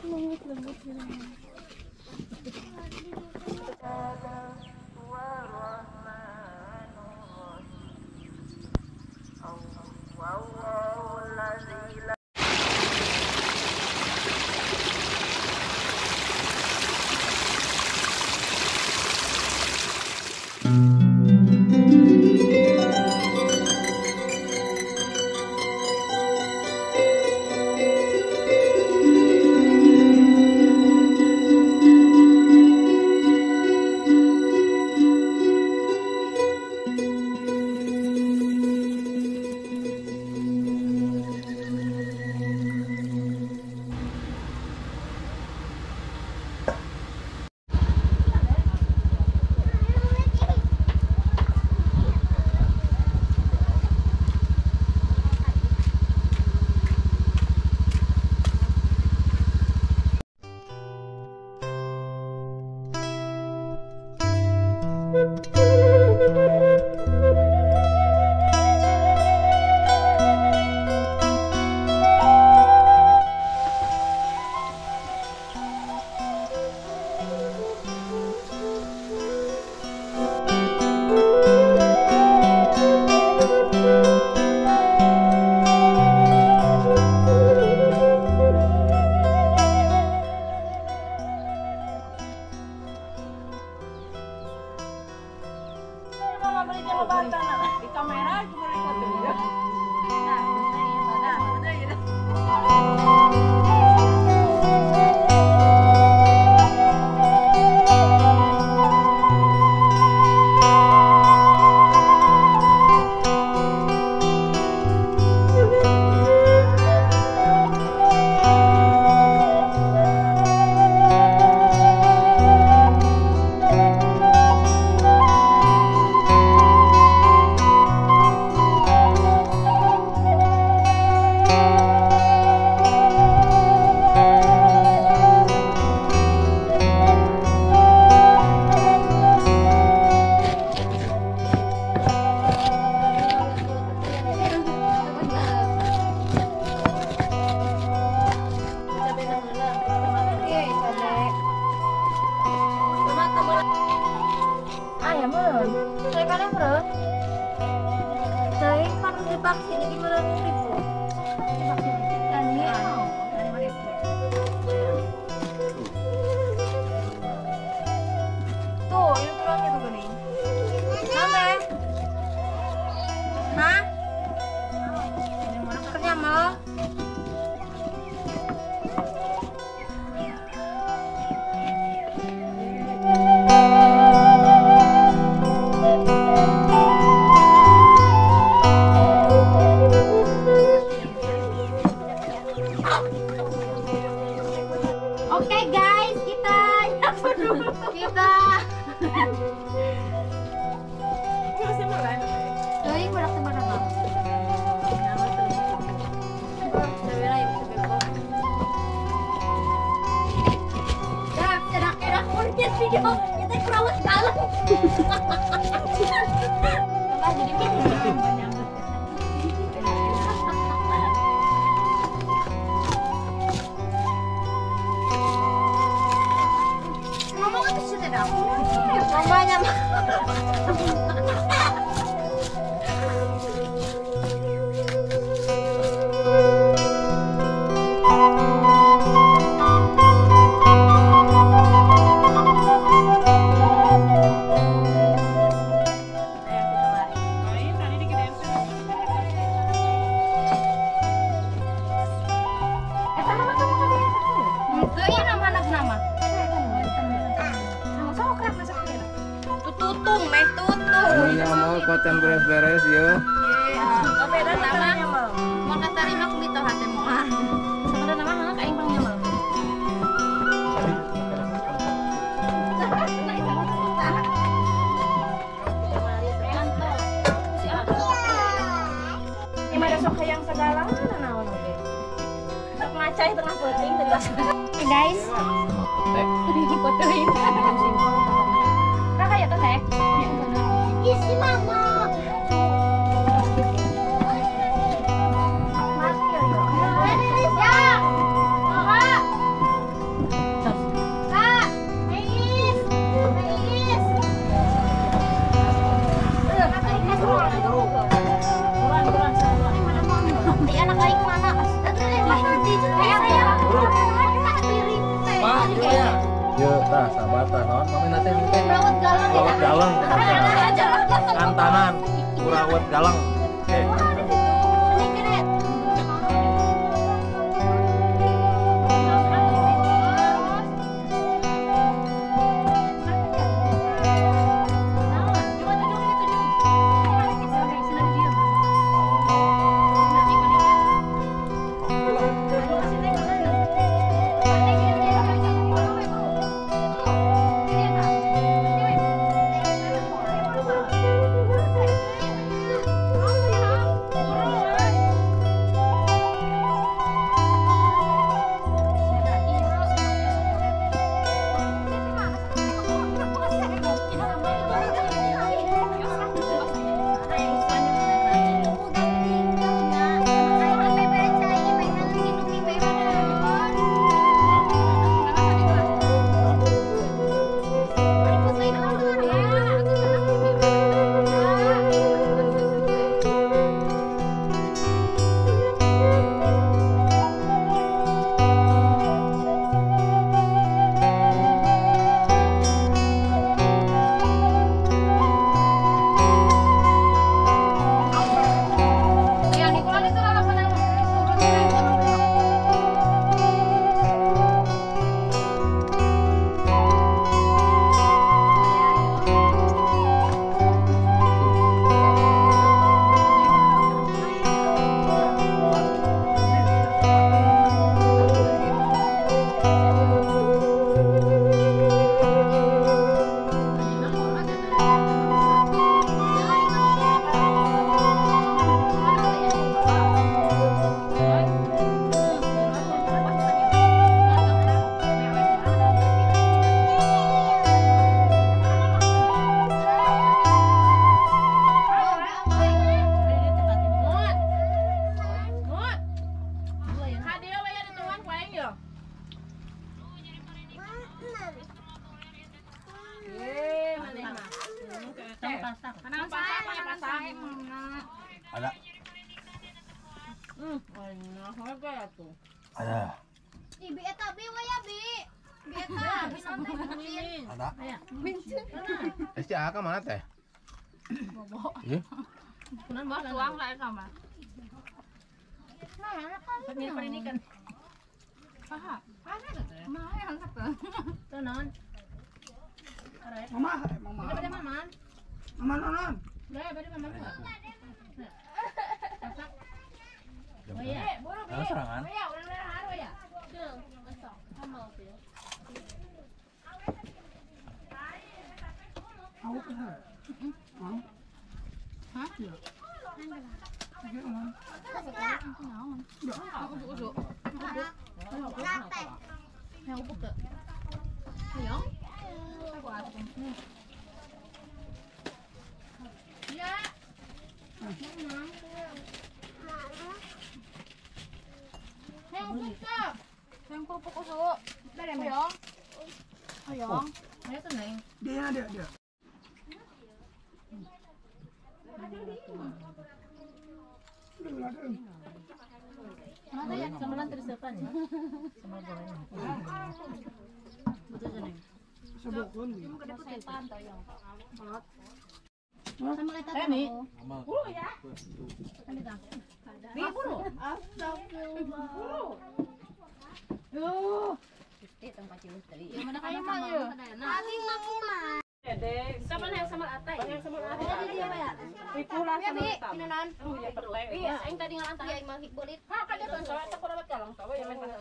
Lembut-lembut gitu. Di kamera cuma lihat ya. Saya kan bro, saya harus divaksin jadi meren ribu. Divaksin dan ini tuh, ini turunnya tuh gini. Sampai, hah? Kerja mau? Oke guys, kita masih mulai. Jadi berak sebenarnya. Sedang mungkin video kita kurang sekali. Jadi banyak. Mamanya Koten beres-beres yo. Beda nama. Mau katarin aku bito hati mau. Sebenarnya nama kayak bang nyamal. Ini ada sok hayang segala mana naon oke. Sok ngacai tengah penting tegas. Guys. Fotoin. Kakak ya teh. Isi mama. Nah, sabata non. Kami nanti Rawat galang. Rawat galang. Kantanan. Kurawat galang. Oke. Ada. Ada. Bi eta bi we ya bi. Bi eta bisa teh kucing. Ada. Bincin. Si Aka mana teh? Bobo. Iya. Kunan bawa tuang lah sama. Nah, anak kan. ini kan. Paha. Paha teh. Mah yang angkat tuh. Tuh non. Mama, mama. Ada mama. Mama nonon. Udah, bade mama. Oh iya, buru bi. Serangan. Oh iya, udah haru ya. Tuh, besok. Sama tuh. Aku kenal. Mau? Hah? Iya. Udah. Latte. Yang ubuk ke. Ayo. Aku atur. Ya. Yang ubuk ke. Yang kerupuk usu. Ayo. Ayo. Ayo tuh neng. Dia. Mana ya? Samalan terus depan ya? Sama goreng. Betul neng. Sebukun. Setan tau yang. Sama kita ini. Buru ya. Bi buru. Astagfirullah. Yuh. Tempat cium tadi. Yang mana kayak mah ya? Lagi mah. Dede, sama yang sama atai. Yang sama atai. Tadi apa ya? Ikulah sama Bi, tam. pinanan. Oh ya perteng. Iya, aing tadi ngalantar. Iya, imah hikbulit. Ha, kada kan sawa ta kurang galang sawa ya men kan.